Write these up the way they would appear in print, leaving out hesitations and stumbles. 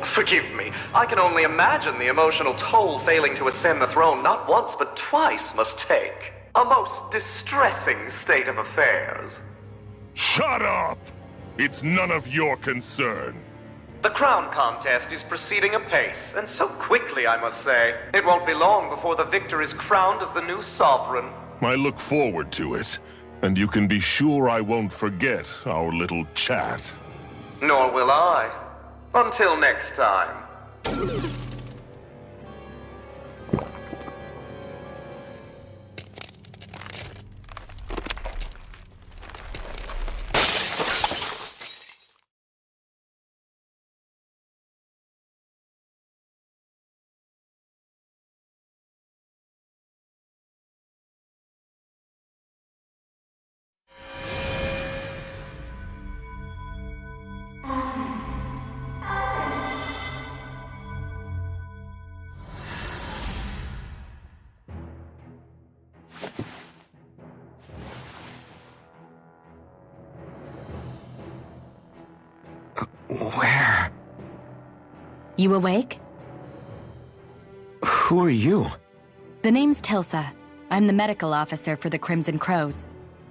Forgive me, I can only imagine the emotional toll failing to ascend the throne not once but twice must take. A most distressing state of affairs. Shut up! It's none of your concern. The crown contest is proceeding apace, and so quickly, I must say. It won't be long before the victor is crowned as the new sovereign. I look forward to it, and you can be sure I won't forget our little chat. Nor will I. Until next time. Where? You awake? Who are you? The name's Tilsa. I'm the medical officer for the Crimson Crows.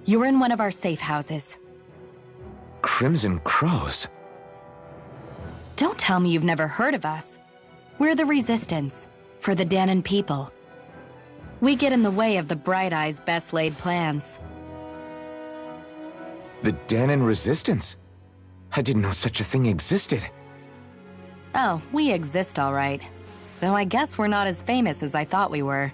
You're in one of our safe houses. Crimson Crows? Don't tell me you've never heard of us. We're the Resistance, for the Danon people. We get in the way of the Bright Eye's best-laid plans. The Danon Resistance? I didn't know such a thing existed. Oh, we exist all right. Though I guess we're not as famous as I thought we were.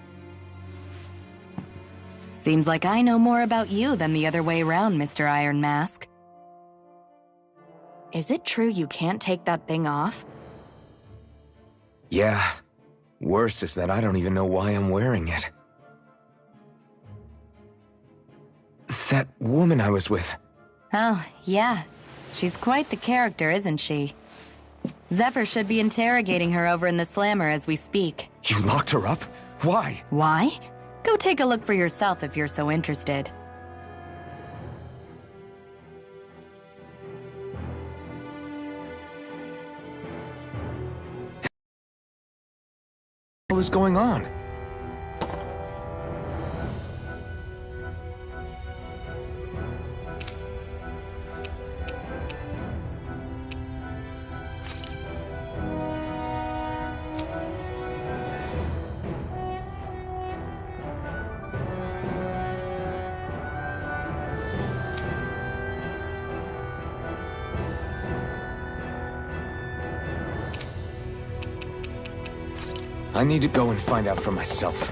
Seems like I know more about you than the other way around, Mr. Iron Mask. Is it true you can't take that thing off? Yeah. Worse is that I don't even know why I'm wearing it. That woman I was with. Oh, yeah. She's quite the character, isn't she? Zephyr should be interrogating her over in the Slammer as we speak. You locked her up? Why? Why? Go take a look for yourself if you're so interested. What is going on? I need to go and find out for myself.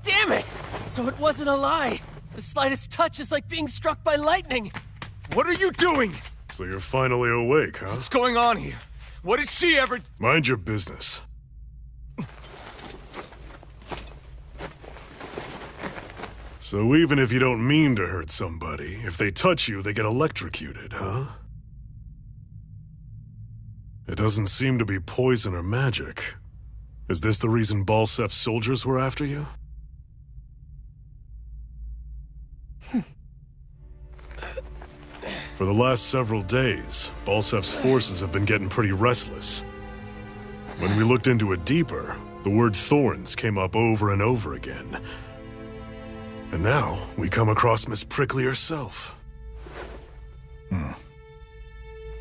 Damn it! So it wasn't a lie. The slightest touch is like being struck by lightning. What are you doing? So you're finally awake, huh? What's going on here? What did she ever... Mind your business. So even if you don't mean to hurt somebody, if they touch you, they get electrocuted, huh? It doesn't seem to be poison or magic. Is this the reason Balsef's soldiers were after you? For the last several days, Balsef's forces have been getting pretty restless. When we looked into it deeper, the word thorns came up over and over again. And now, we come across Miss Prickly herself.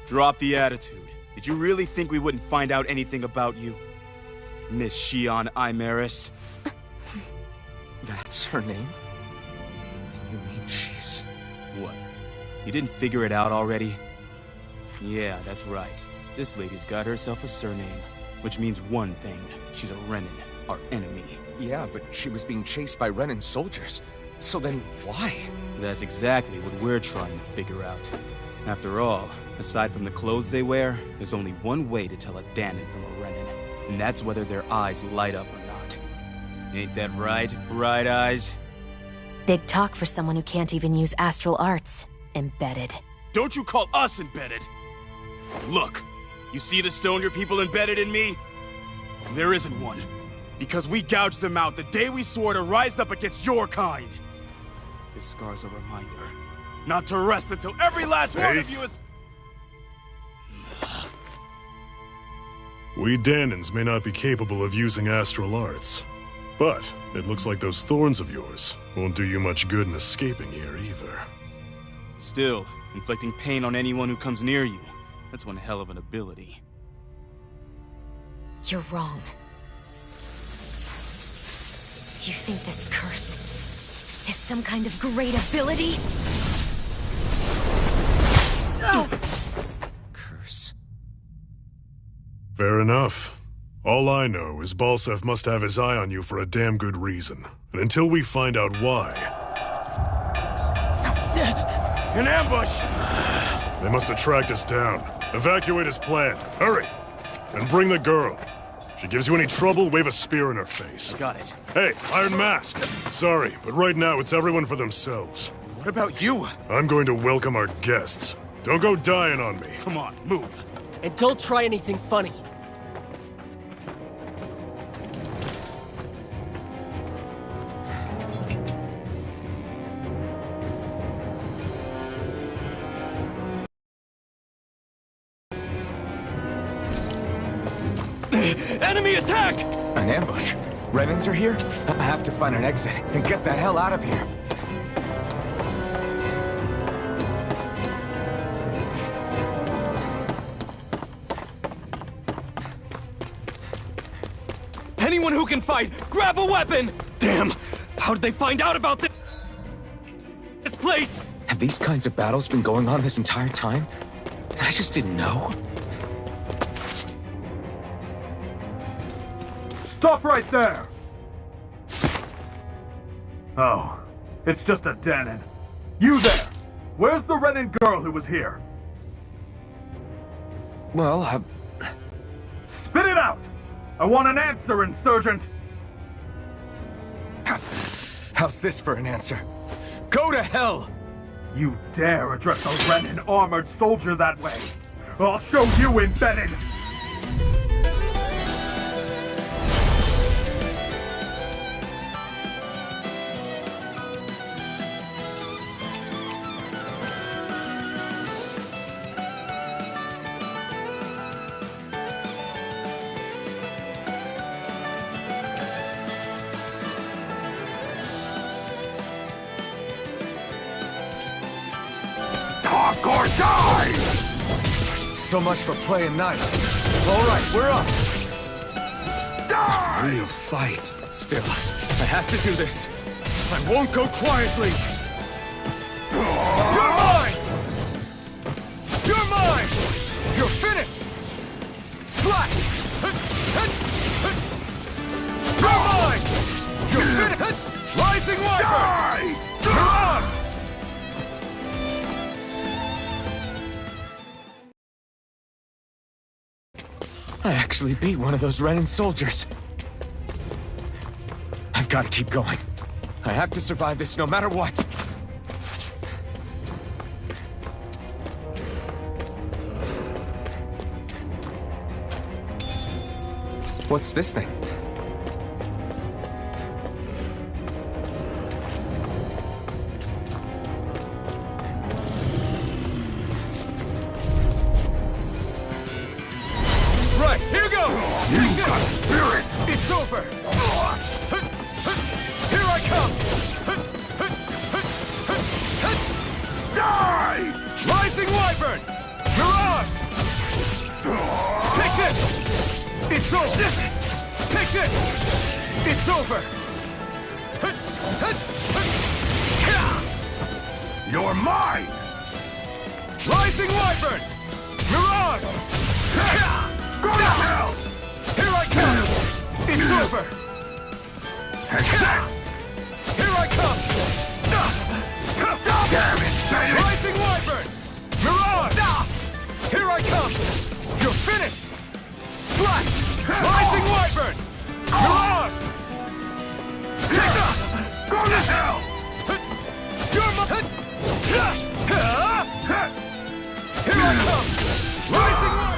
Drop the attitude. Did you really think we wouldn't find out anything about you? Miss Shion Imaris? That's her name? You mean she's... What? You didn't figure it out already? Yeah, that's right. This lady's got herself a surname, which means one thing. She's a Renin, our enemy. Yeah, but she was being chased by Renin soldiers. So then, why? That's exactly what we're trying to figure out. After all, aside from the clothes they wear, there's only one way to tell a Danon from a Renin, and that's whether their eyes light up or not. Ain't that right, Bright Eyes? Big talk for someone who can't even use astral arts. Embedded. Don't you call us embedded! Look, you see the stone your people embedded in me? There isn't one. Because we gouged them out the day we swore to rise up against your kind. This scar's a reminder not to rest until every last one of you is... We Danans may not be capable of using astral arts, but it looks like those thorns of yours won't do you much good in escaping here either. Still, inflicting pain on anyone who comes near you, that's one hell of an ability. You're wrong. You think this curse is some kind of great ability? Curse. Fair enough. All I know is Balsef must have his eye on you for a damn good reason. And until we find out why... An ambush! They must have tracked us down. Evacuate as planned. Hurry! And bring the girl. She gives you any trouble, wave a spear in her face. Got it. Hey, Iron Mask. Sorry, but right now it's everyone for themselves. What about you? I'm going to welcome our guests. Don't go dying on me. Come on, move. And don't try anything funny. Enemy attack! An ambush? Renans are here? I have to find an exit and get the hell out of here. Anyone who can fight, grab a weapon! Damn! How did they find out about this place? Have these kinds of battles been going on this entire time? And I just didn't know? Stop right there! Oh, it's just a Danon. You there! Where's the Renan girl who was here? Well, Spit it out! I want an answer, Insurgent! how's this for an answer? Go to hell! You dare address a Renan armored soldier that way! I'll show you embedded! Talk or die! So much for playing nice. All right, we're up. Die! Real fight. Still, I have to do this. I won't go quietly. You're mine! You're mine! You're finished! Slash! You're mine! You're finished! Rising Wyvern! Mirage! I actually beat one of those Renan soldiers. I've got to keep going. I have to survive this no matter what. What's this thing? Right, here goes! You got spirit! It's over! Here I come! Die! Rising Wyvern! Mirage! Take this! It's over! Take this! It's over! You're mine! Rising Wyvern! Mirage! Go to hell! Here I come! It's over! Here I come! Damn it, Bennett! Rising Wyvern! Mirage! Here I come! You're finished! Slash! Rising Wyvern! Mirage! Go to hell! You're my... Here I come! Rising Wyvern!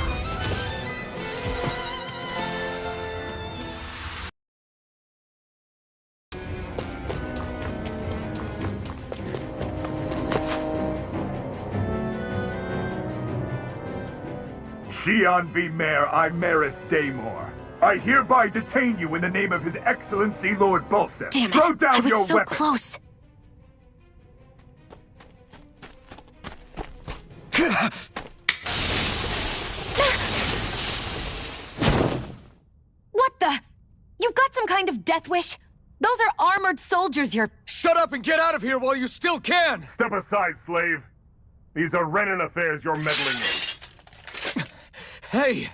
Xi'an V. Mayor Imeris Daymore. I hereby detain you in the name of His Excellency Lord Bolseth. Damn it! Throw down I was your so weapon. close. What the? You've got some kind of death wish? Those are armored soldiers you're... Shut up and get out of here while you still can! Step aside, slave. These are Renan affairs you're meddling in. Hey!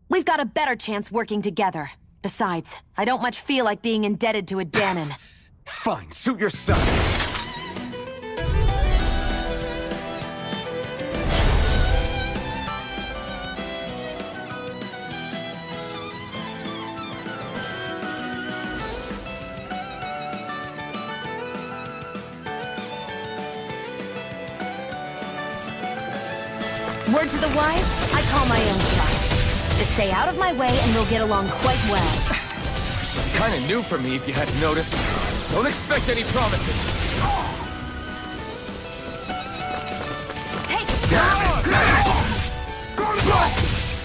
We've got a better chance working together. Besides, I don't much feel like being indebted to a Danon. Fine, suit yourself. Word to the wise, I call my own shot. Just stay out of my way and we'll get along quite well. Kinda new for me if you hadn't noticed. Don't expect any promises. Take it!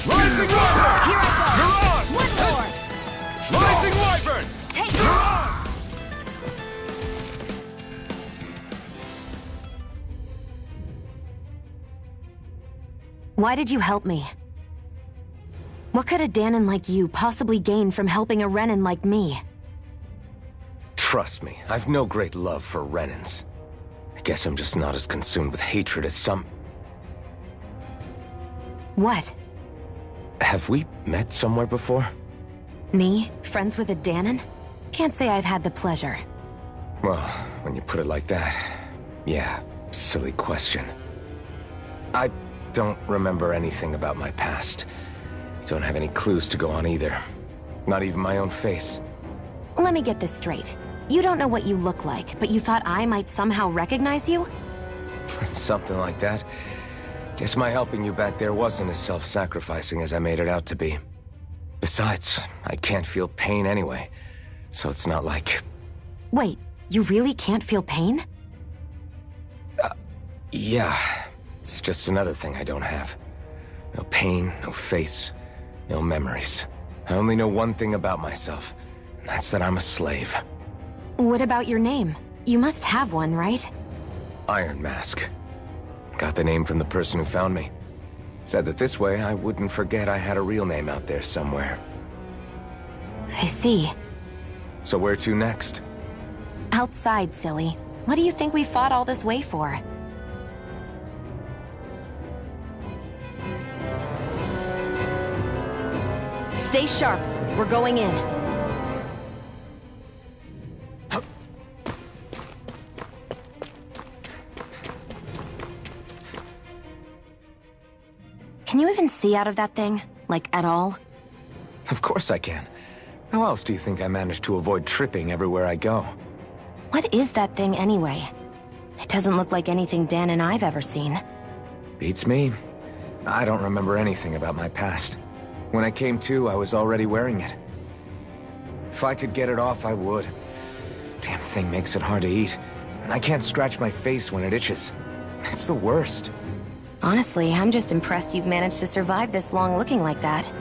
Rising Wyvern! Here I go! You're on! One more! Rising Wyvern! Take it! Why did you help me? What could a Danon like you possibly gain from helping a Renan like me? Trust me, I've no great love for Renans. I guess I'm just not as consumed with hatred as some... What? Have we met somewhere before? Me? Friends with a Danon? Can't say I've had the pleasure. Well, when you put it like that, yeah, silly question. I don't remember anything about my past. Don't have any clues to go on either. Not even my own face. Let me get this straight. You don't know what you look like, but you thought I might somehow recognize you? Something like that. Guess my helping you back there wasn't as self-sacrificing as I made it out to be. Besides, I can't feel pain anyway, so it's not like... Wait, you really can't feel pain? Yeah. It's just another thing I don't have. No pain, no face, no memories. I only know one thing about myself, and that's that I'm a slave. What about your name? You must have one, right? Iron Mask. Got the name from the person who found me. Said that this way I wouldn't forget I had a real name out there somewhere. I see. So where to next? Outside, silly. What do you think we fought all this way for? Stay sharp. We're going in. Can you even see out of that thing? Like, at all? Of course I can. How else do you think I managed to avoid tripping everywhere I go? What is that thing anyway? It doesn't look like anything Dan and I've ever seen. Beats me. I don't remember anything about my past. When I came to, I was already wearing it. If I could get it off, I would. Damn thing makes it hard to eat, and I can't scratch my face when it itches. It's the worst. Honestly, I'm just impressed you've managed to survive this long looking like that.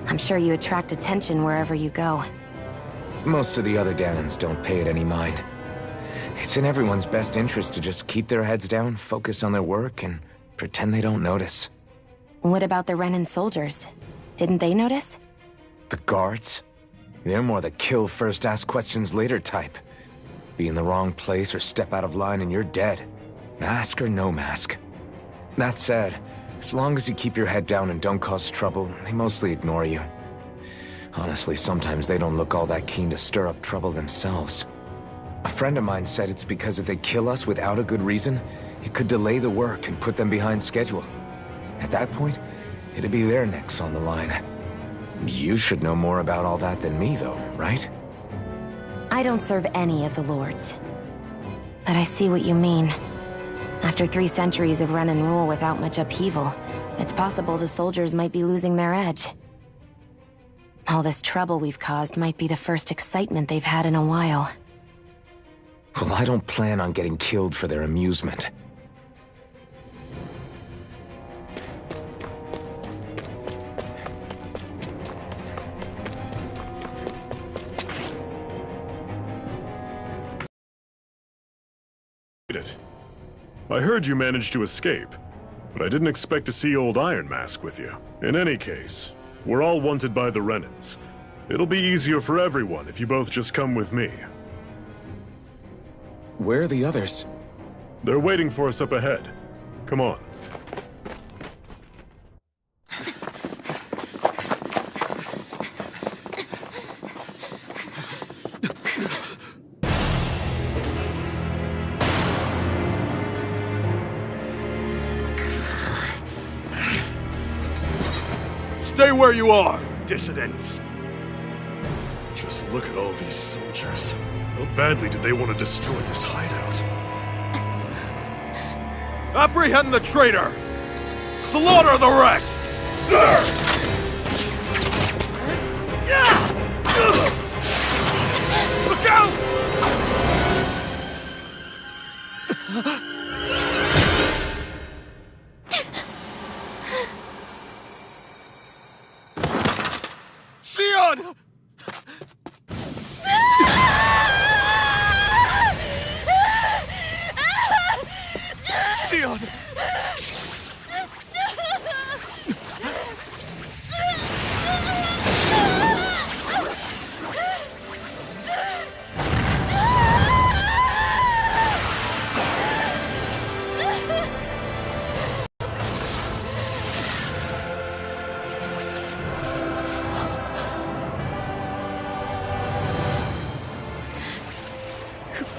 I'm sure you attract attention wherever you go. Most of the other Danons don't pay it any mind. It's in everyone's best interest to just keep their heads down, focus on their work, and pretend they don't notice. What about the Renan soldiers? Didn't they notice? The guards? They're more the kill first, ask questions later type. Be in the wrong place or step out of line and you're dead. Mask or no mask. That said, as long as you keep your head down and don't cause trouble, they mostly ignore you. Honestly, sometimes they don't look all that keen to stir up trouble themselves. A friend of mine said it's because if they kill us without a good reason, it could delay the work and put them behind schedule. At that point, it'd be their necks on the line. You should know more about all that than me, though, right? I don't serve any of the lords. But I see what you mean. After 3 centuries of Renan rule without much upheaval, it's possible the soldiers might be losing their edge. All this trouble we've caused might be the first excitement they've had in a while. Well, I don't plan on getting killed for their amusement. made it. I heard you managed to escape, but I didn't expect to see old Iron Mask with you. In any case, we're all wanted by the Renans. It'll be easier for everyone if you both just come with me. Where are the others? They're waiting for us up ahead. Come on. Stay where you are, dissidents. Just look at all these soldiers. How badly did they want to destroy this hideout? Apprehend the traitor! Slaughter the rest! Look out! Sion! Sion!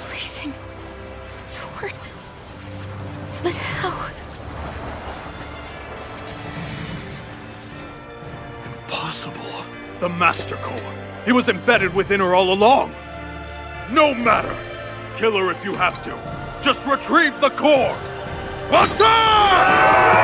Blazing sword. But how? Impossible. The Master Core. He was embedded within her all along. No matter. Kill her if you have to. Just retrieve the core. Attack!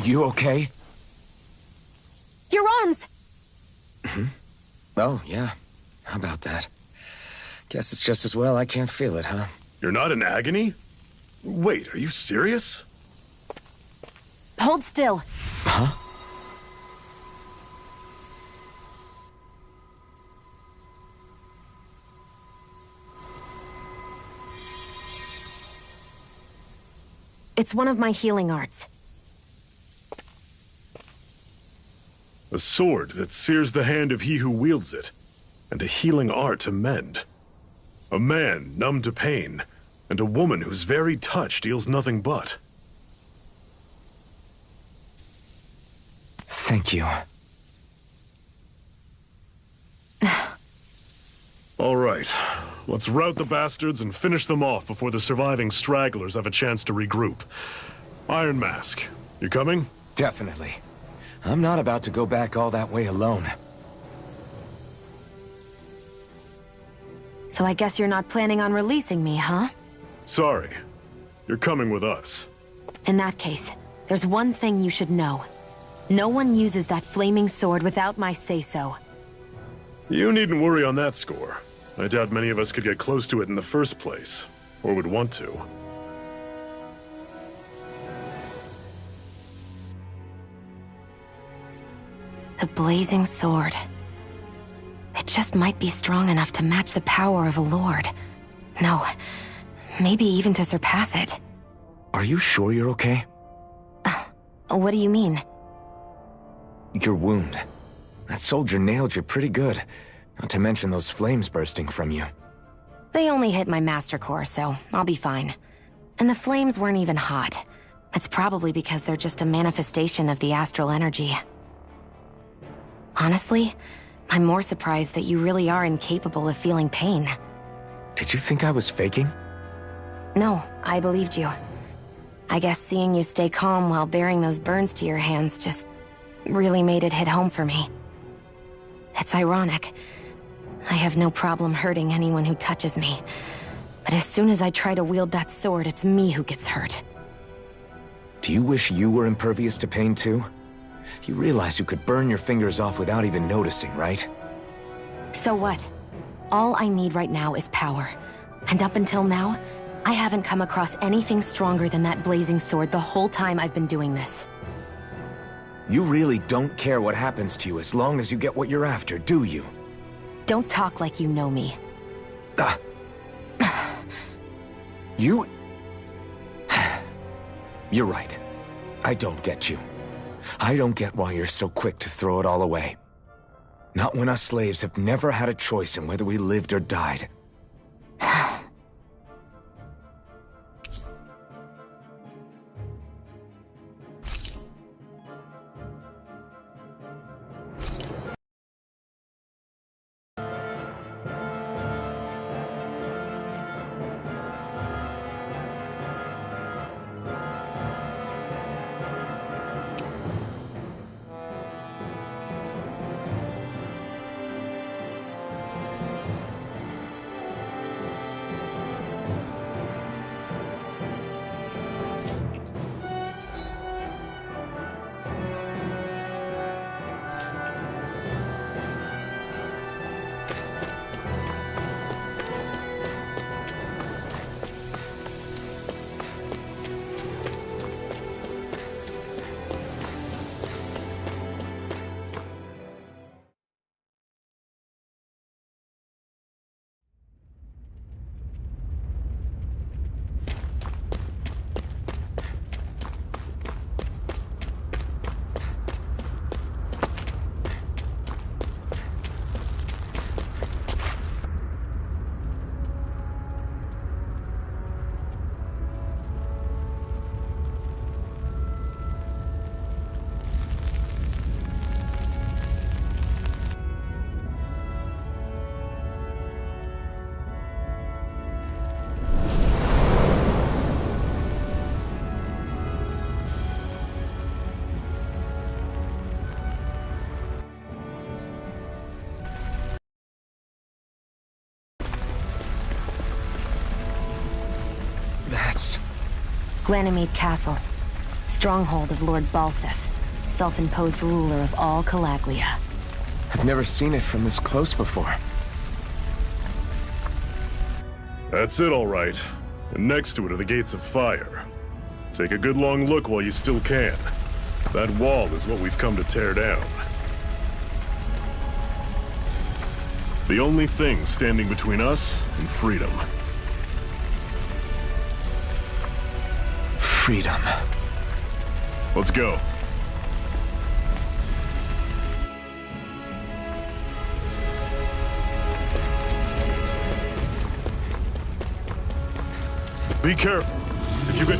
You okay? Your arms! Oh, yeah. How about that? Guess it's just as well I can't feel it, huh? You're not in agony? Wait, are you serious? Hold still. Huh? It's one of my healing arts. A sword that sears the hand of he who wields it, and a healing art to mend. A man numb to pain, and a woman whose very touch deals nothing but. Thank you. All right, let's rout the bastards and finish them off before the surviving stragglers have a chance to regroup. Iron Mask, you coming? Definitely. I'm not about to go back all that way alone. So I guess you're not planning on releasing me, huh? Sorry. You're coming with us. In that case, there's one thing you should know. No one uses that flaming sword without my say-so. You needn't worry on that score. I doubt many of us could get close to it in the first place, or would want to. The blazing sword. It just might be strong enough to match the power of a lord. No, maybe even to surpass it. Are you sure you're okay? What do you mean? Your wound. That soldier nailed you pretty good. Not to mention those flames bursting from you. They only hit my master core, so I'll be fine. And the flames weren't even hot. It's probably because they're just a manifestation of the astral energy. Honestly, I'm more surprised that you really are incapable of feeling pain. Did you think I was faking? No, I believed you. I guess seeing you stay calm while bearing those burns to your hands just really made it hit home for me. It's ironic. I have no problem hurting anyone who touches me. But as soon as I try to wield that sword, it's me who gets hurt. Do you wish you were impervious to pain too? You realize you could burn your fingers off without even noticing, right? So what? All I need right now is power. And up until now, I haven't come across anything stronger than that blazing sword the whole time I've been doing this. You really don't care what happens to you as long as you get what you're after, do you? Don't talk like you know me. Ah. You... You're right. I don't get you. I don't get why you're so quick to throw it all away. Not when us slaves have never had a choice in whether we lived or died. Glanimede Castle, stronghold of Lord Balsef, self-imposed ruler of all Calaglia. I've never seen it from this close before. That's it, all right. And next to it are the Gates of Fire. Take a good long look while you still can. That wall is what we've come to tear down. The only thing standing between us and freedom. Freedom. Let's go. Be careful. If you get...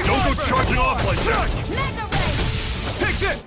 Don't go charging off like that! Mega Ray! Takes it!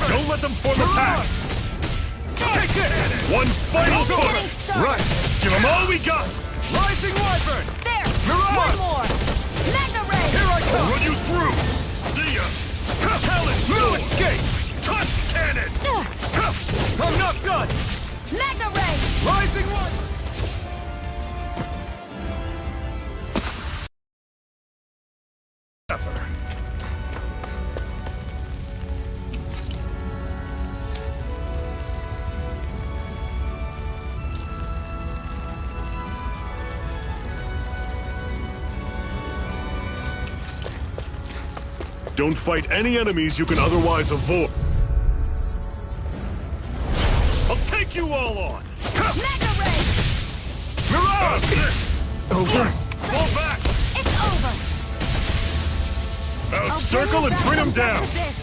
Don't let them form a pack! Take it! One final push! Right! Give them all we got! Rising Wyvern! There! Mirage! One more! Mega Ray! Here I I'll come! run you through! See ya! Talent! No escape! Touch cannon! I'm not done! Mega Ray! Rising Wyvern! Don't fight any enemies you can otherwise avoid. I'll take you all on! Mega Ray! Mirage! This! Over? Fall back! It's over! Out I'll circle bring and you bring him back down! from this.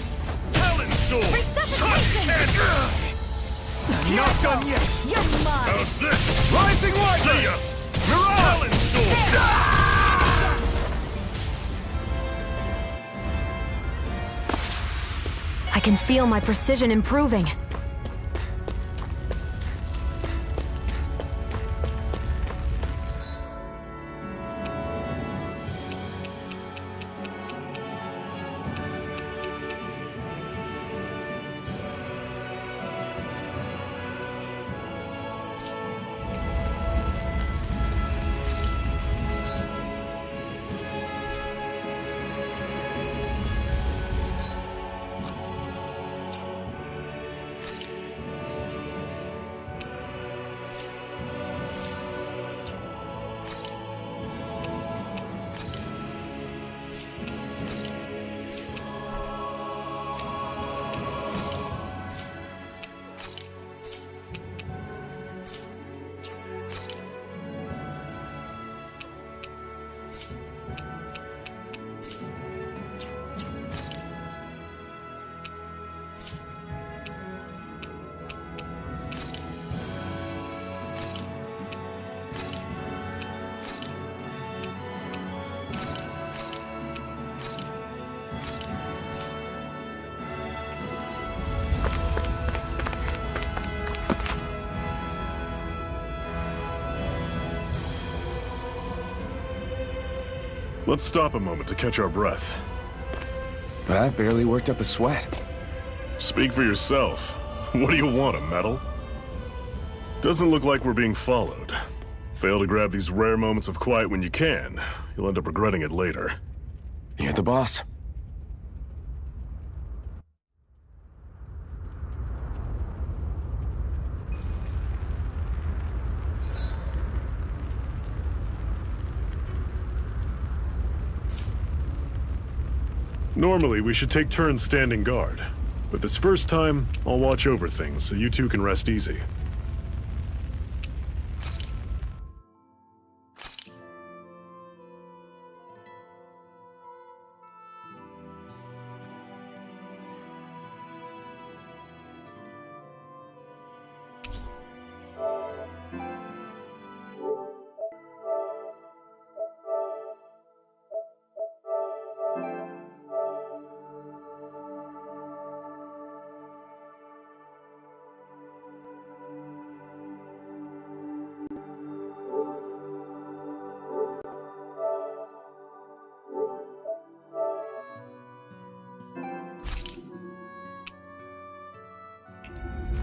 Talon Storm! Resuscitation! Not done yet! You're mine! How's this? Rising Warrior! See ya! Mirage! Talon Storm! I can feel my precision improving. Let's stop a moment to catch our breath. But I've barely worked up a sweat. Speak for yourself. What do you want, a medal? Doesn't look like we're being followed. Fail to grab these rare moments of quiet when you can, you'll end up regretting it later. You're the boss. Normally, we should take turns standing guard. But this first time, I'll watch over things so you two can rest easy.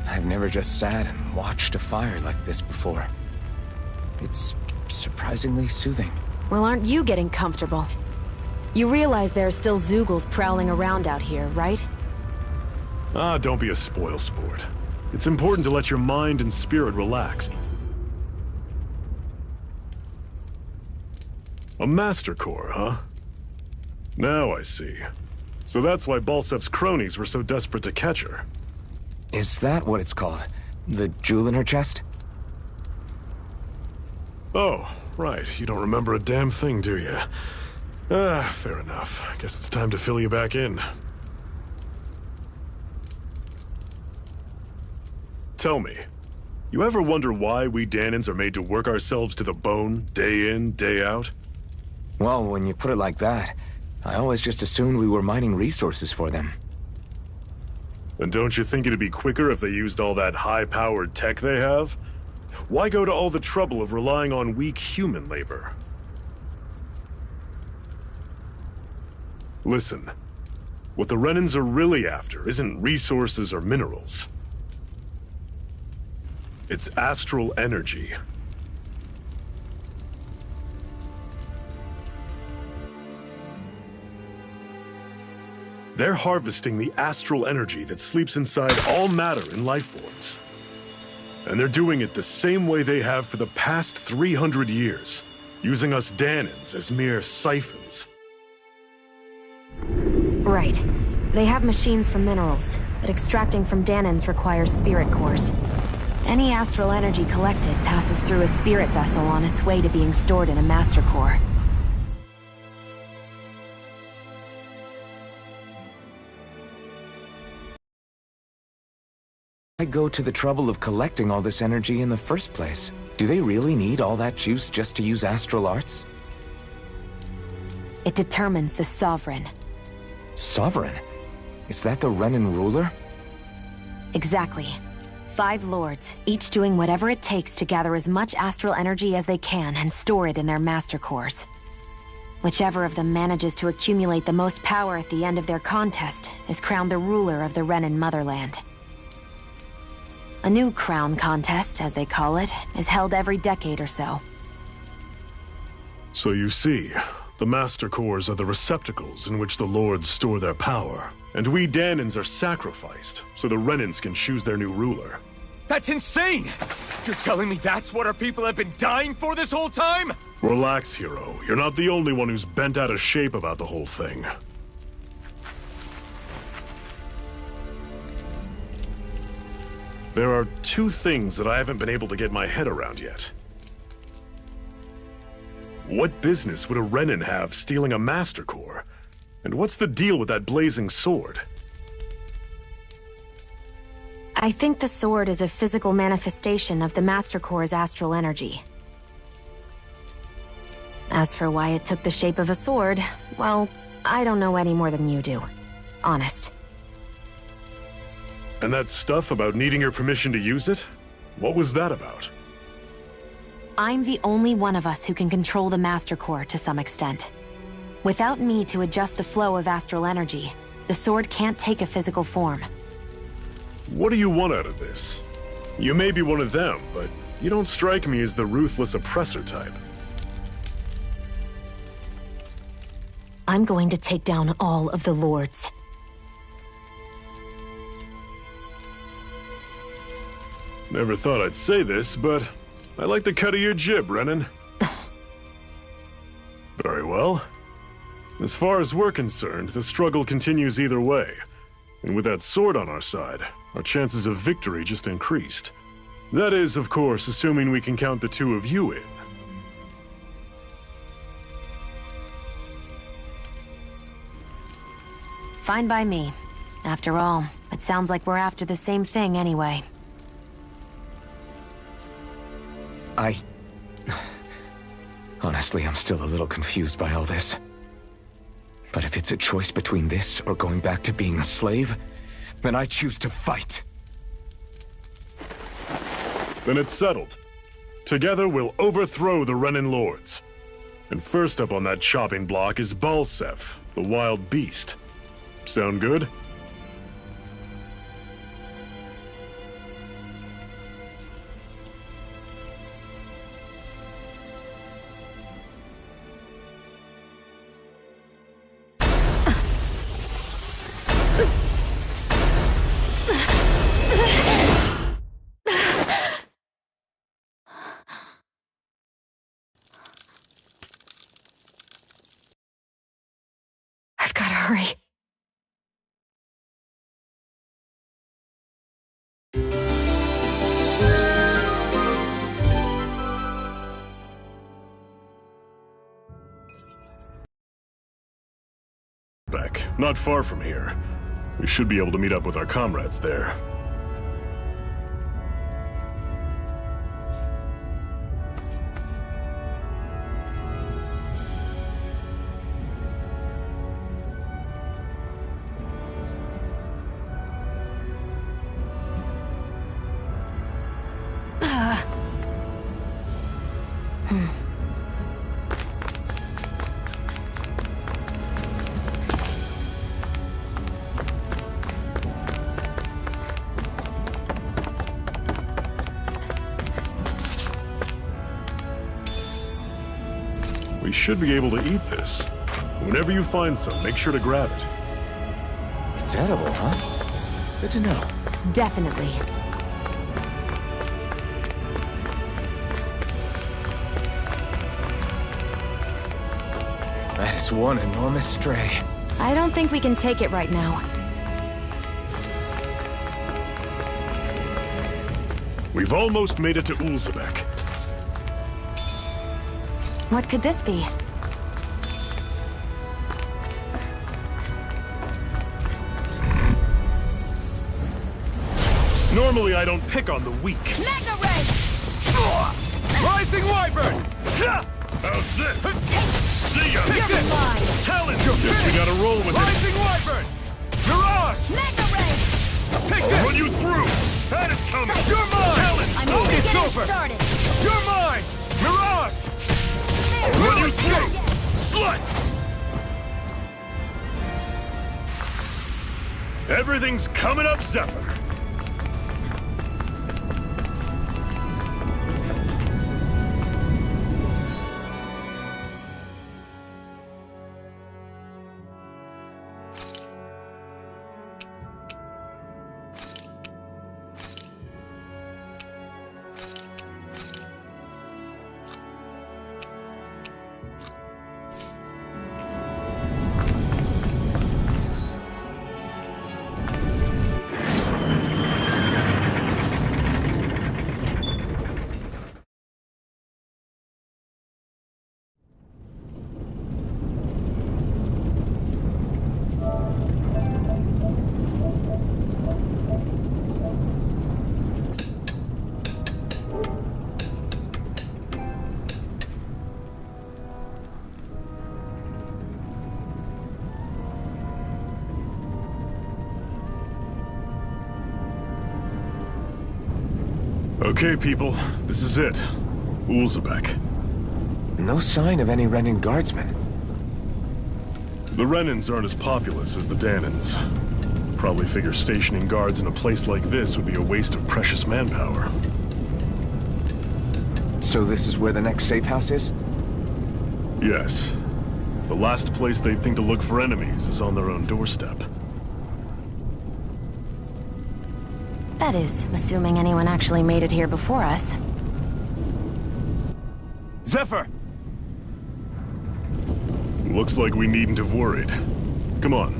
I've never just sat and watched a fire like this before. It's surprisingly soothing. Well, aren't you getting comfortable? You realize there are still Zeugles prowling around out here, right? Ah, don't be a spoil sport. It's important to let your mind and spirit relax. A Master Core, huh? Now I see. So that's why Balsef's cronies were so desperate to catch her. Is that what it's called? The jewel in her chest? Oh, right. You don't remember a damn thing, do you? Fair enough. Guess it's time to fill you back in. Tell me, you ever wonder why we Danans are made to work ourselves to the bone, day in, day out? Well, when you put it like that, I always just assumed we were mining resources for them. And don't you think it'd be quicker if they used all that high-powered tech they have? Why go to all the trouble of relying on weak human labor? Listen, what the Renans are really after isn't resources or minerals. It's astral energy. They're harvesting the astral energy that sleeps inside all matter in life forms. And they're doing it the same way they have for the past 300 years, using us Danans as mere siphons. Right. They have machines for minerals, but extracting from Danans requires spirit cores. Any astral energy collected passes through a spirit vessel on its way to being stored in a master core. Why go to the trouble of collecting all this energy in the first place? Do they really need all that juice just to use astral arts? It determines the Sovereign. Sovereign? Is that the Renan ruler? Exactly. 5 lords, each doing whatever it takes to gather as much astral energy as they can and store it in their master cores. Whichever of them manages to accumulate the most power at the end of their contest is crowned the ruler of the Renan motherland. A new crown contest, as they call it, is held every decade or so. So you see, the Master Cores are the receptacles in which the Lords store their power. And we Danans are sacrificed, so the Renans can choose their new ruler. That's insane! You're telling me that's what our people have been dying for this whole time? Relax, hero. You're not the only one who's bent out of shape about the whole thing. There are 2 things that I haven't been able to get my head around yet. What business would a Renan have stealing a Master Core? And what's the deal with that blazing sword? I think the sword is a physical manifestation of the Master Core's astral energy. As for why it took the shape of a sword, well, I don't know any more than you do. Honest. And that stuff about needing your permission to use it? What was that about? I'm the only one of us who can control the Master Core to some extent. Without me to adjust the flow of astral energy, the sword can't take a physical form. What do you want out of this? You may be one of them, but you don't strike me as the ruthless oppressor type. I'm going to take down all of the lords. Never thought I'd say this, but I like the cut of your jib, Renan. Very well. As far as we're concerned, the struggle continues either way. And with that sword on our side, our chances of victory just increased. That is, of course, assuming we can count the 2 of you in. Fine by me. After all, it sounds like we're after the same thing anyway. Honestly, I'm still a little confused by all this. But if it's a choice between this or going back to being a slave, then I choose to fight. Then it's settled. Together, we'll overthrow the Renan Lords. And first up on that chopping block is Balsef, the wild beast. Sound good? I've gotta hurry. Not far from here. We should be able to meet up with our comrades there. We should be able to eat this. Whenever you find some, make sure to grab it. It's edible, huh? Good to know. Definitely. That is one enormous stray. I don't think we can take it right now. We've almost made it to Ulzebek. What could this be? Normally I don't pick on the weak. Mega Ray! Rising Wyvern! How's this? See ya! Take this! Talon! Guess we gotta roll with it. Rising Wyvern! Mirage! Mega Ray! Take I'll this! run you through! That is coming! You're mine! Talon! I'm Oh, only it's getting over. started. You're mine! Mirage! I'll run you through! Slut! Everything's coming up, Zephyr! Okay, people, this is it. Ulzebek. No sign of any Renan guardsmen. The Renans aren't as populous as the Danans. Probably figure stationing guards in a place like this would be a waste of precious manpower. So this is where the next safe house is? Yes. The last place they'd think to look for enemies is on their own doorstep. That is, assuming anyone actually made it here before us. Zephyr! Looks like we needn't have worried. Come on.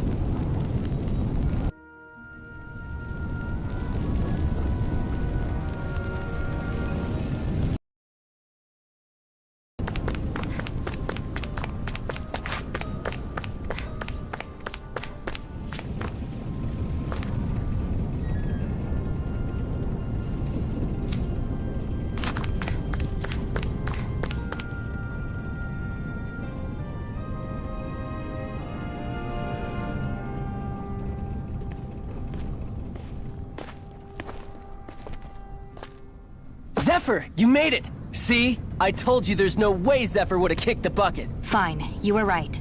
Zephyr, you made it! See? I told you there's no way Zephyr would have kicked the bucket. Fine, you were right.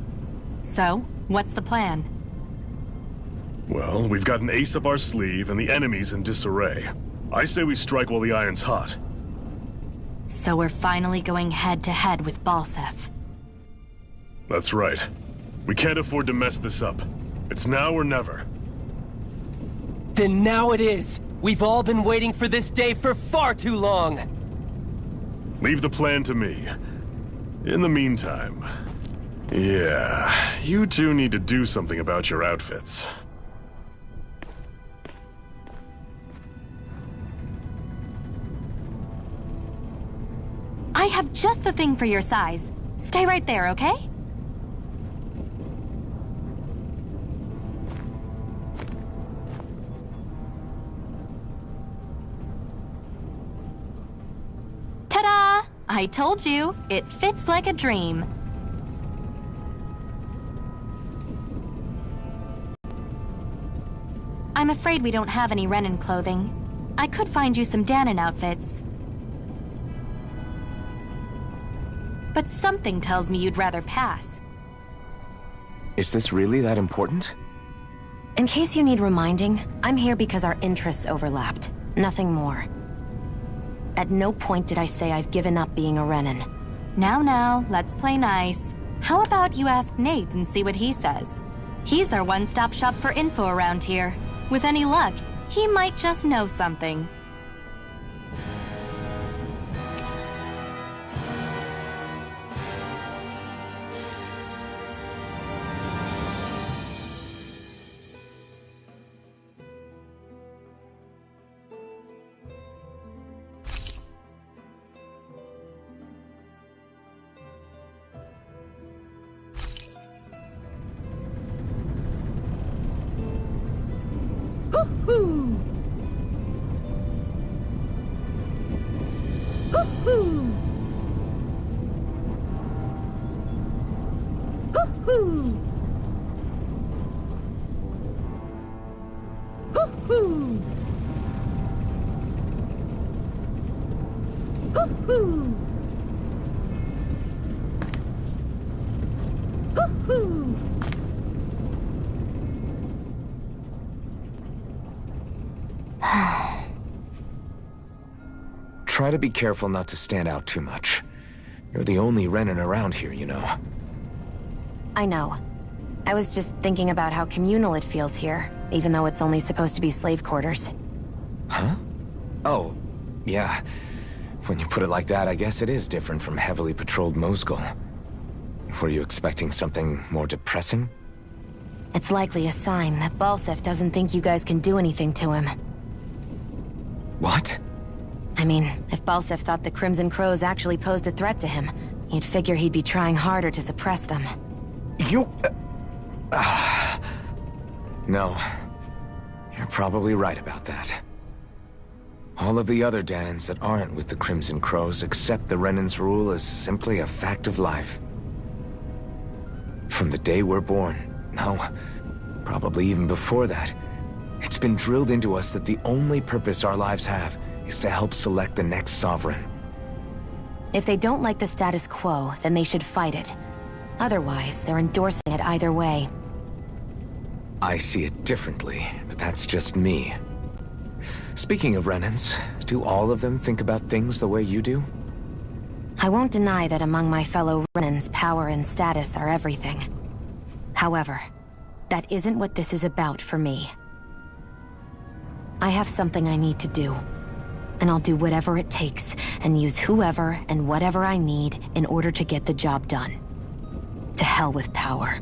So, what's the plan? Well, we've got an ace up our sleeve and the enemy's in disarray. I say we strike while the iron's hot. So we're finally going head-to-head with Balsef. That's right. We can't afford to mess this up. It's now or never. Then now it is! We've all been waiting for this day for far too long! Leave the plan to me. In the meantime... yeah, you two need to do something about your outfits. I have just the thing for your size. Stay right there, okay? Ta-da! I told you, it fits like a dream. I'm afraid we don't have any Renan clothing. I could find you some Danon outfits. But something tells me you'd rather pass. Is this really that important? In case you need reminding, I'm here because our interests overlapped. Nothing more. At no point did I say I've given up being a Renan. Now, let's play nice. How about you ask Nate and see what he says? He's our one-stop shop for info around here. With any luck, he might just know something. Hoo-hoo! Hoo-hoo! Hoo-hoo! Hoo-hoo! Hoo-hoo! Hoo-hoo! Try to be careful not to stand out too much. You're the only Renin around here, you know. I know. I was just thinking about how communal it feels here, even though it's only supposed to be slave quarters. Huh? Oh, yeah. When you put it like that, I guess it is different from heavily patrolled Mosgul. Were you expecting something more depressing? It's likely a sign that Balsef doesn't think you guys can do anything to him. What? I mean, if Balsef thought the Crimson Crows actually posed a threat to him, you'd figure he'd be trying harder to suppress them. You... No. You're probably right about that. All of the other Danans that aren't with the Crimson Crows accept the Renin's rule as simply a fact of life. From the day we're born, no, probably even before that, it's been drilled into us that the only purpose our lives have is to help select the next sovereign. If they don't like the status quo, then they should fight it. Otherwise, they're endorsing it either way. I see it differently, but that's just me. Speaking of Renins, do all of them think about things the way you do? I won't deny that among my fellow Renins, power and status are everything. However, that isn't what this is about for me. I have something I need to do, and I'll do whatever it takes, and use whoever and whatever I need in order to get the job done. To hell with power.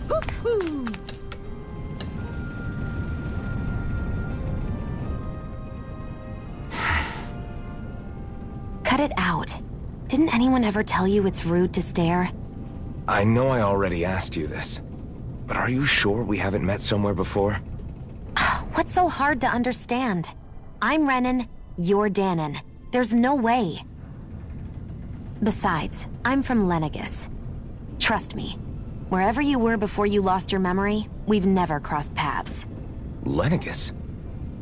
Hoo-hoo! Cut it out. Didn't anyone ever tell you it's rude to stare? I know I already asked you this, but are you sure we haven't met somewhere before? What's so hard to understand? I'm Renin, you're Danon. There's no way. Besides, I'm from Lenegis. Trust me, wherever you were before you lost your memory, we've never crossed paths. Lenegis?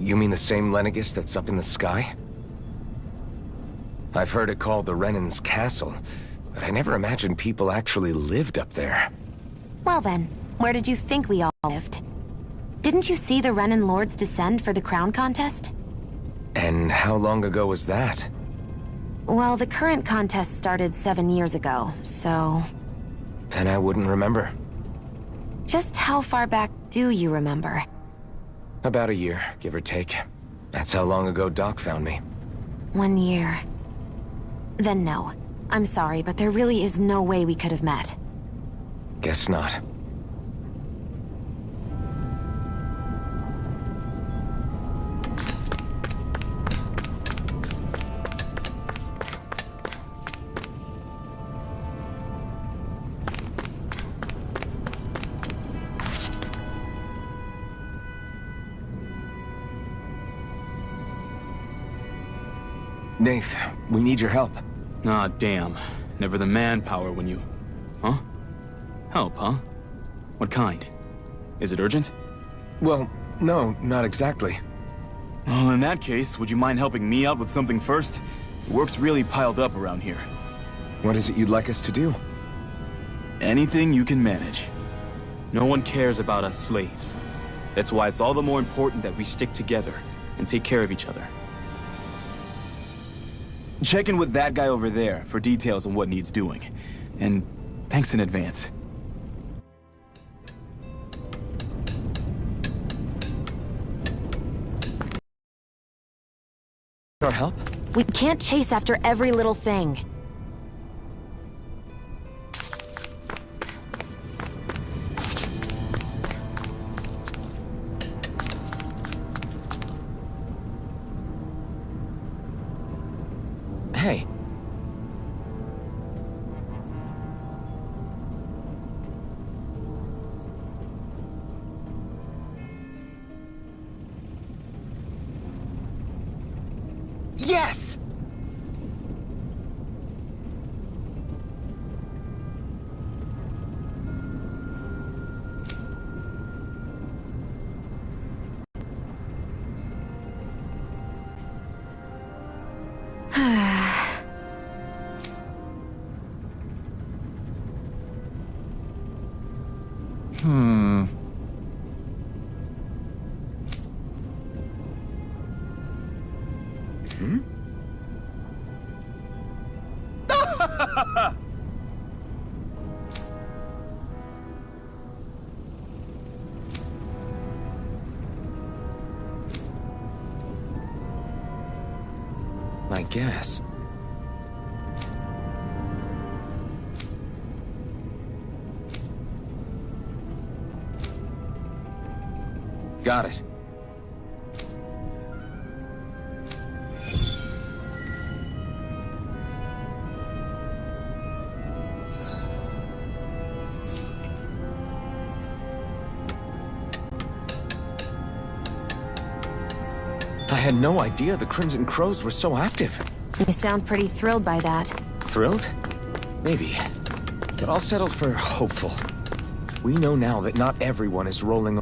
You mean the same Lenegis that's up in the sky? I've heard it called the Renin's Castle, but I never imagined people actually lived up there. Well then, where did you think we all lived? Didn't you see the Renin Lords descend for the crown contest? And how long ago was that? Well, the current contest started 7 years ago, so... Then I wouldn't remember. Just how far back do you remember? About a year, give or take. That's how long ago Doc found me. 1 year. Then no. I'm sorry, but there really is no way we could have met. Guess not. Nath, we need your help. Ah, damn. Never the manpower when you... Huh? Help, huh? What kind? Is it urgent? Well, no, not exactly. Well, in that case, would you mind helping me out with something first? The work's really piled up around here. What is it you'd like us to do? Anything you can manage. No one cares about us slaves. That's why it's all the more important that we stick together and take care of each other. Check in with that guy over there for details on what needs doing. And thanks in advance. Our help? We can't chase after every little thing. Hey. Yes! I guess. Got it. I had no idea the Crimson Crows were so active. You sound pretty thrilled by that. Thrilled? Maybe. But I'll settle for hopeful. We know now that not everyone is rolling